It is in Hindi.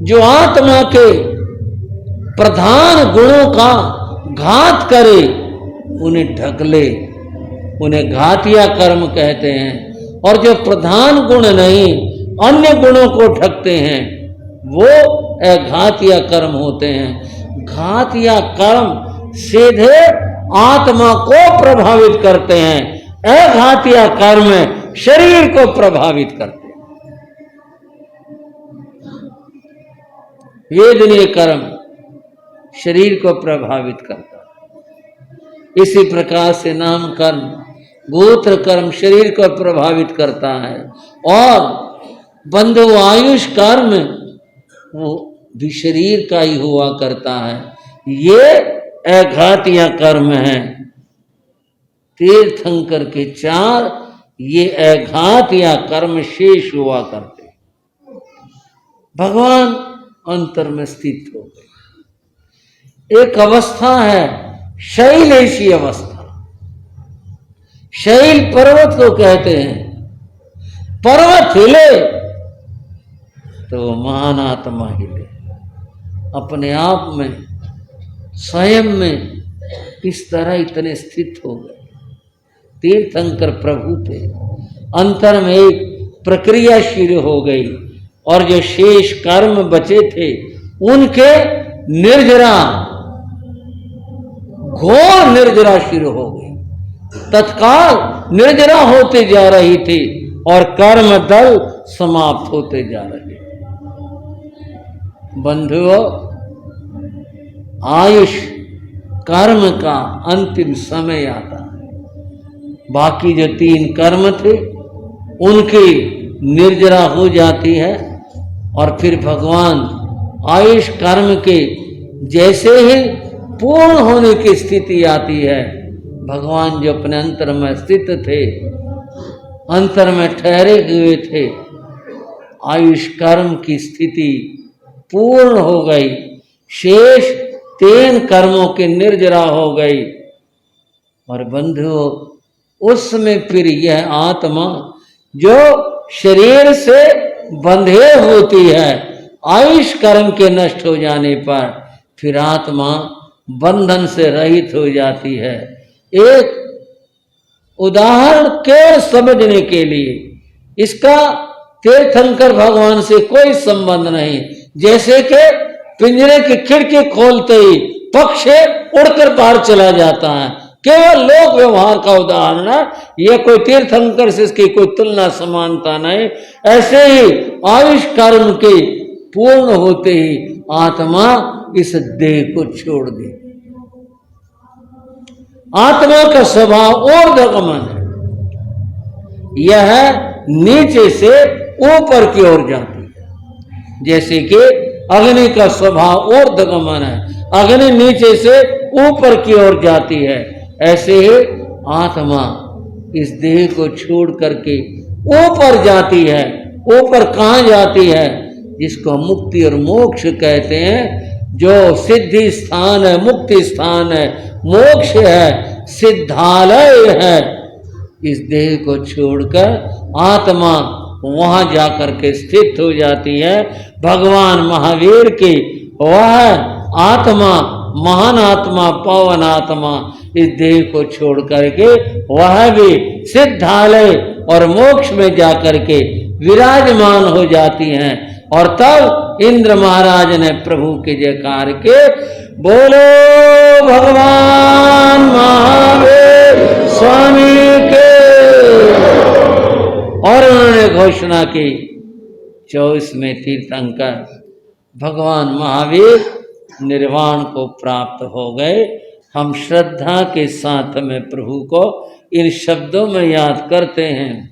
जो आत्मा के प्रधान गुणों का घात करे उन्हें ढक ले, उन्हें घातिया कर्म कहते हैं। और जो प्रधान गुण नहीं अन्य गुणों को ढकते हैं वो अघातिया कर्म होते हैं। घातिया कर्म सीधे आत्मा को प्रभावित करते हैं, अघातिया कर्म शरीर को प्रभावित करते हैं। वेदनीय कर्म शरीर को प्रभावित करता है। इसी प्रकार से नाम कर्म गोत्र कर्म शरीर को प्रभावित करता है, और बंधु आयुष कर्म वो भी शरीर का ही हुआ करता है। ये अघातिया कर्म है। तीर्थंकर के 4 ये अघातिया कर्म शेष हुआ करते। भगवान अंतर में स्थित हो गए। एक अवस्था है शैल ऐसी अवस्था। शैल पर्वत को कहते हैं। पर्वत हिले तो महान आत्मा हिले। अपने आप में स्वयं में इस तरह इतने स्थित हो गए। तीर्थंकर प्रभु थे। अंतर में एक प्रक्रिया शुरू हो गई, और जो शेष कर्म बचे थे उनके निर्जरा घोर निर्जरा शुरू हो गई। तत्काल निर्जरा होते जा रही थी और कर्म दल समाप्त होते जा रहे। बंधुओं, आयुष कर्म का अंतिम समय आता है। बाकी जो 3 कर्म थे उनकी निर्जरा हो जाती है, और फिर भगवान आयुष कर्म के जैसे ही पूर्ण होने की स्थिति आती है, भगवान जो अपने अंतर में स्थित थे, अंतर में ठहरे हुए थे, आयुष कर्म की स्थिति पूर्ण हो गई। शेष 3 कर्मों की निर्जरा हो गई। और बंधुओं, उसमें फिर यह आत्मा जो शरीर से बंधे होती है, आयुष कर्म के नष्ट हो जाने पर फिर आत्मा बंधन से रहित हो जाती है। एक उदाहरण के समझने के लिए, इसका तीर्थंकर भगवान से कोई संबंध नहीं। जैसे कि पिंजरे की खिड़की खोलते ही पक्षी उड़कर बाहर चला जाता है, केवल लोक व्यवहार का उदाहरण है। यह कोई तीर्थंकर से इसकी कोई तुलना समानता नहीं। ऐसे ही आयुष कर्म के पूर्ण होते ही आत्मा इस देह को छोड़ दे। आत्मा का स्वभाव और गमन है। यह नीचे से ऊपर की ओर जाती है। जैसे कि अग्नि का स्वभाव और गमन है, अग्नि नीचे से ऊपर की ओर जाती है। ऐसे ही आत्मा इस देह को छोड़ करके ऊपर जाती है। ऊपर कहाँ जाती है? जिसको मुक्ति और मोक्ष कहते हैं, जो सिद्धि स्थान है, मुक्ति स्थान है, मोक्ष है, सिद्धालय है। इस देह को छोड़कर आत्मा वहां जाकर के स्थित हो जाती है। भगवान महावीर की वह आत्मा, महान आत्मा, पवन आत्मा, इस देह को छोड़ करके वह भी सिद्धालय और मोक्ष में जाकर के विराजमान हो जाती हैं। और तब इंद्र महाराज ने प्रभु के जयकार के बोलो भगवान महावीर स्वामी के, और उन्होंने घोषणा की 24वें तीर्थंकर भगवान महावीर निर्वाण को प्राप्त हो गए। हम श्रद्धा के साथ में प्रभु को इन शब्दों में याद करते हैं।